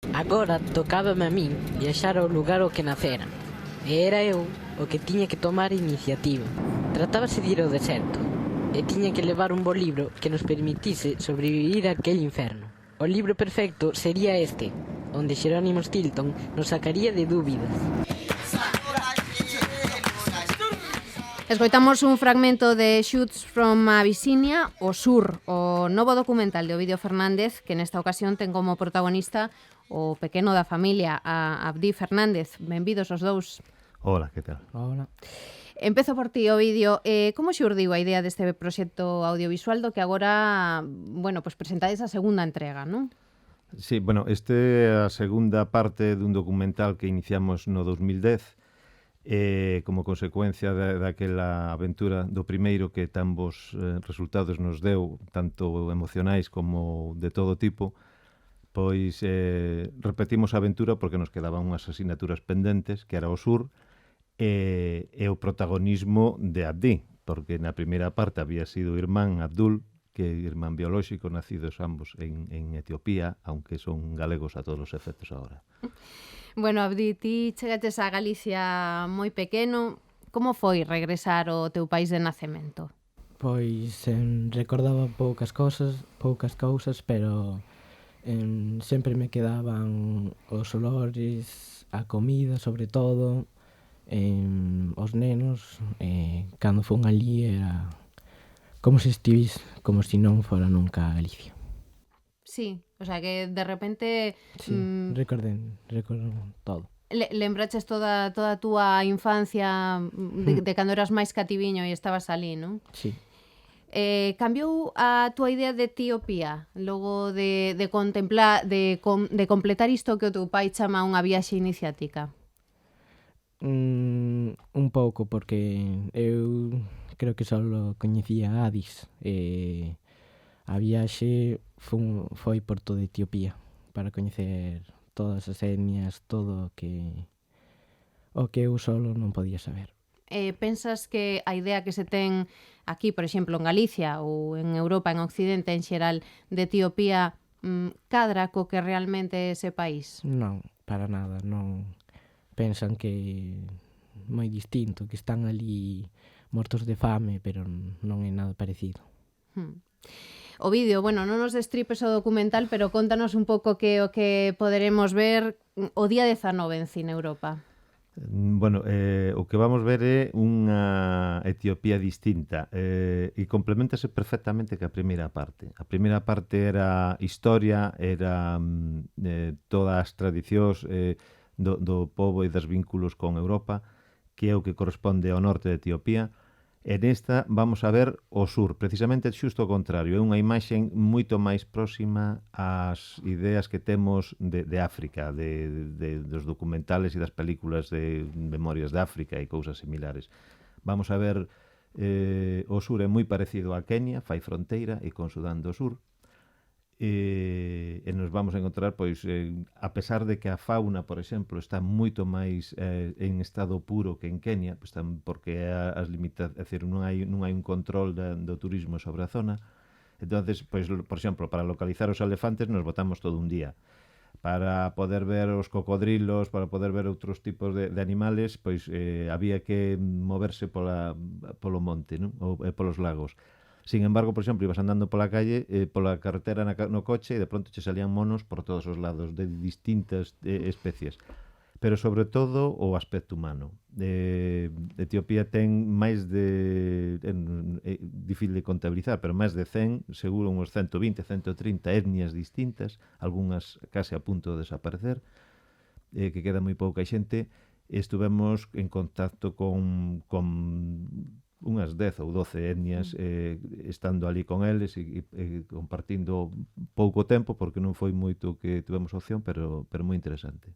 Agora tocábame a min viaxar ao lugar ao que nacera. E era eu o que tiña que tomar a iniciativa. Tratábase de ir ao deserto. E tiña que levar un bo libro que nos permitise sobrevivir a aquel inferno. O libro perfecto sería este, onde Jerónimo Stilton nos sacaría de dúbidas. Escoitamos un fragmento de Shoots from Abyssinia, o Sur, o novo documental de Ovidio Fernández, que nesta ocasión ten como protagonista o pequeno da familia, a Abdi Fernández. Benvidos os dous. Hola, que tal? Hola. Empezo por ti, Ovidio. Como xurdiu a idea deste proxecto audiovisual do que agora, bueno, pues presentades a segunda entrega, non? Sí, bueno, este é a segunda parte dun documental que iniciamos no 2010 como consecuencia daquela aventura do primeiro que tan bons resultados nos deu, tanto emocionais como de todo tipo, pois repetimos a aventura porque nos quedaban unhas asignaturas pendentes, que era o Sur, e o protagonismo de Abdi, porque na primeira parte había sido o irmán Abdul, que é irmán biolóxico, nacidos ambos en Etiopía, aunque son galegos a todos os efectos agora. Bueno, Abdi, ti chegates a Galicia moi pequeno. Como foi regresar ao teu país de nacemento? Pois recordaba poucas cousas, pero sempre me quedaban os olores, a comida, sobre todo, os nenos. Cando fun ali era como se non fora nunca a Galicia. Sí, o sea que de repente... Sí, recordo todo. Lembraches toda a túa infancia de cando eras máis cativiño e estabas ali, non? Sí. Cambiou a túa idea de Etiopía logo de contemplar, de completar isto que o teu pai chama unha viaxe iniciática? Un pouco, porque eu creo que só coñecía Addis. A viaxe foi por toda Etiopía para coñecer todas as etnias, todo o que eu solo non podía saber. Pensas que a idea que se ten aquí, por exemplo, en Galicia ou en Europa, en Occidente en xeral, de Etiopía, cadra co que realmente é ese país? Non, para nada, non. Pensan que é moi distinto, que están ali mortos de fame, pero non é nada parecido. Ovidio, bueno, non nos destripes o documental, pero contanos un pouco que o que poderemos ver o día 19 en Cine Europa. Bueno, o que vamos ver é unha Etiopía distinta e complementase perfectamente ca primeira parte. A primeira parte era historia, era todas as tradicións do pobo e dos vínculos con Europa, que é o que corresponde ao norte de Etiopía. E nesta vamos a ver o sur, precisamente xusto o contrario, é unha imaxe moito máis próxima ás ideas que temos de África, dos documentales e das películas de Memorias de África e cousas similares. Vamos a ver o sur é moi parecido a Kenia, fai fronteira e con Sudán do Sur, e nos vamos a encontrar, pois, a pesar de que a fauna, por exemplo, está moito máis en estado puro que en Kenia, pois, porque as limitacións, é dicir, non hai un control do turismo sobre a zona. Entonces, pois, por exemplo, para localizar os elefantes nos botamos todo un día. Para poder ver os cocodrilos, para poder ver outros tipos de animales, pois había que moverse polo monte, non? Ou polos lagos. Sin embargo, por exemplo, ibas andando pola calle, pola carretera no coche e de pronto che salían monos por todos os lados de distintas especies. Pero sobre todo o aspecto humano. Etiopía ten máis de difícil de contabilizar, pero máis de 100, seguro uns 120, 130 etnias distintas, algunhas case a punto de desaparecer, que queda moi pouca xente. Estuvemos en contacto con unhas 10 ou 12 etnias estando ali con eles e compartindo pouco tempo, porque non foi moito que tivemos opción, pero moi interesante.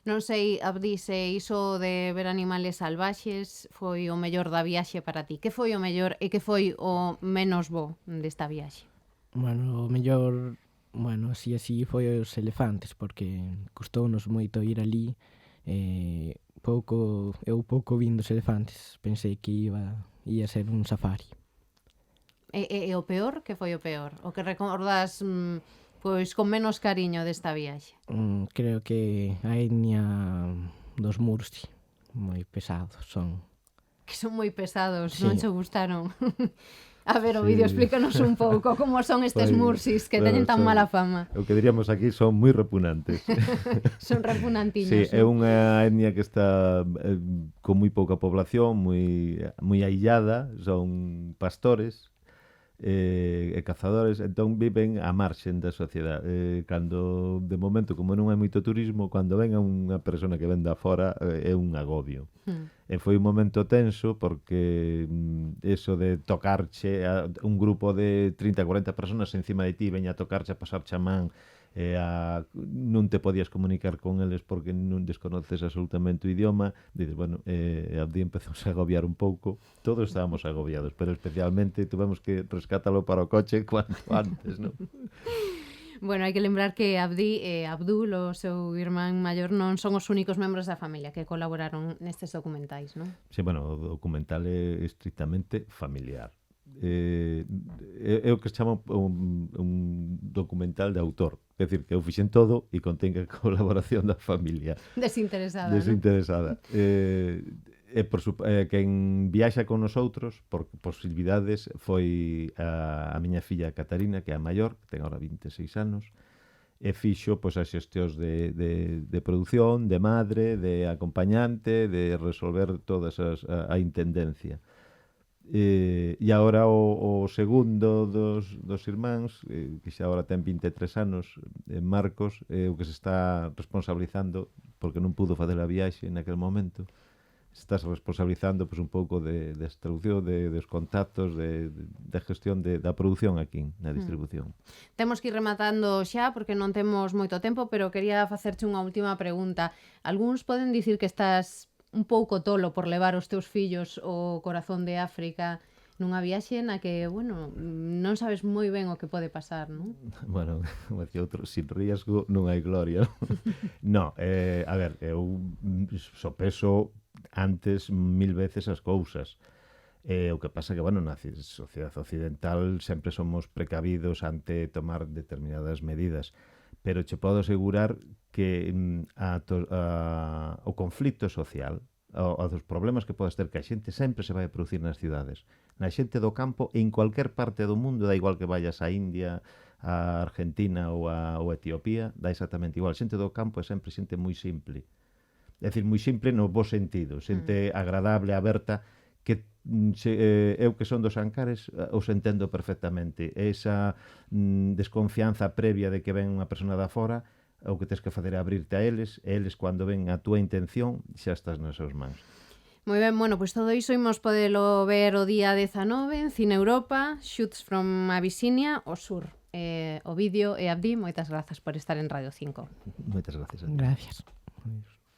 Non sei, Abdi, se iso de ver animales salvaxes foi o mellor da viaxe para ti. Que foi o mellor e que foi o menos bo desta viaxe? Bueno, o mellor, así foi os elefantes, porque custounos moito ir ali. Eu pouco vin dos elefantes, pensei que ia ser un safari. E o peor? Que foi o peor? O que recordas pois con menos cariño desta viaxe? Creo que a etnia dos Mursi, moi pesados son. Que son moi pesados, Sí. non che gustaron? A ver, Sí. Ovidio, explícanos un pouco como son estes Pois, mursis que bueno, teñen tan son- mala fama. O que diríamos aquí son moi repugnantes. Son repugnantiños. Sí, é non? unha etnia que está con moi pouca población, moi aillada, son pastores e cazadores, entón viven á marxen da sociedade. Cando, de momento, como non hai moito turismo, cando venga unha persona que venda fora é un agobio. E foi un momento tenso porque eso de tocarche a un grupo de 30, 40 personas encima de ti, veña a tocarche, a pasarche a man, non te podías comunicar con eles porque non desconoces absolutamente o idioma, dices, bueno, Abdi empezamos a agobiar un pouco, todos estábamos agobiados, pero especialmente tuvemos que rescátalo para o coche cuanto antes, non? Bueno, hai que lembrar que Abdi e Abdul, o seu irmán maior, non son os únicos membros da familia que colaboraron nestes documentais, non? Sí, bueno, o documental é estrictamente familiar. É o que se chama un documental de autor. É dicir, que eu fixen todo e contén a colaboración da familia. Desinteresada, non? Desinteresada. Quen viaxa con nosotros por posibilidades foi a miña filla Catarina, que é a maior, que ten agora 26 anos, e fixo pois, as xestións de produción, de madre, de acompañante, de resolver todas a intendencia. E agora o segundo dos irmáns, que xa agora ten 23 anos, Marcos, o que se está responsabilizando, porque non pudo facer a viaxe naquel momento, estás responsabilizando pois, un pouco de traducción, dos contactos, de gestión da produción aquí, na distribución. Temos que ir rematando xa porque non temos moito tempo, pero quería facerche unha última pregunta. Algúns poden dicir que estás un pouco tolo por levar os teus fillos ao corazón de África nunha viaxe na que, bueno, non sabes moi ben o que pode pasar, non? Bueno, como decía outro, sin riesgo non hai gloria. No, a ver, eu sopeso antes 1000 veces as cousas. O que pasa que, bueno, na sociedade occidental sempre somos precavidos ante tomar determinadas medidas, pero che podo asegurar que o conflito social, os problemas que podes ter que a xente sempre se vai a producir nas cidades. Na xente do campo, en cualquier parte do mundo, da igual que vayas a India, a Argentina ou a Etiopía, dá exactamente igual. A xente do campo é sempre xente moi simple. É dicir, moi simple no bo sentido, xente agradable, aberta, que eu que son dos Ancares os entendo perfectamente. Esa desconfianza previa de que ven unha persona da fora, o que tens que fazer é abrirte a eles, e eles, cando ven a túa intención, xa estás nas seus mans. Moi ben, bueno, pois todo iso imos podelo ver o día 19 en Cine Europa, Shoots from Abyssinia, o sur. Ovidio e Abdi, moitas grazas por estar en Radio 5. Moitas gracias a ti. Gracias. Adiós.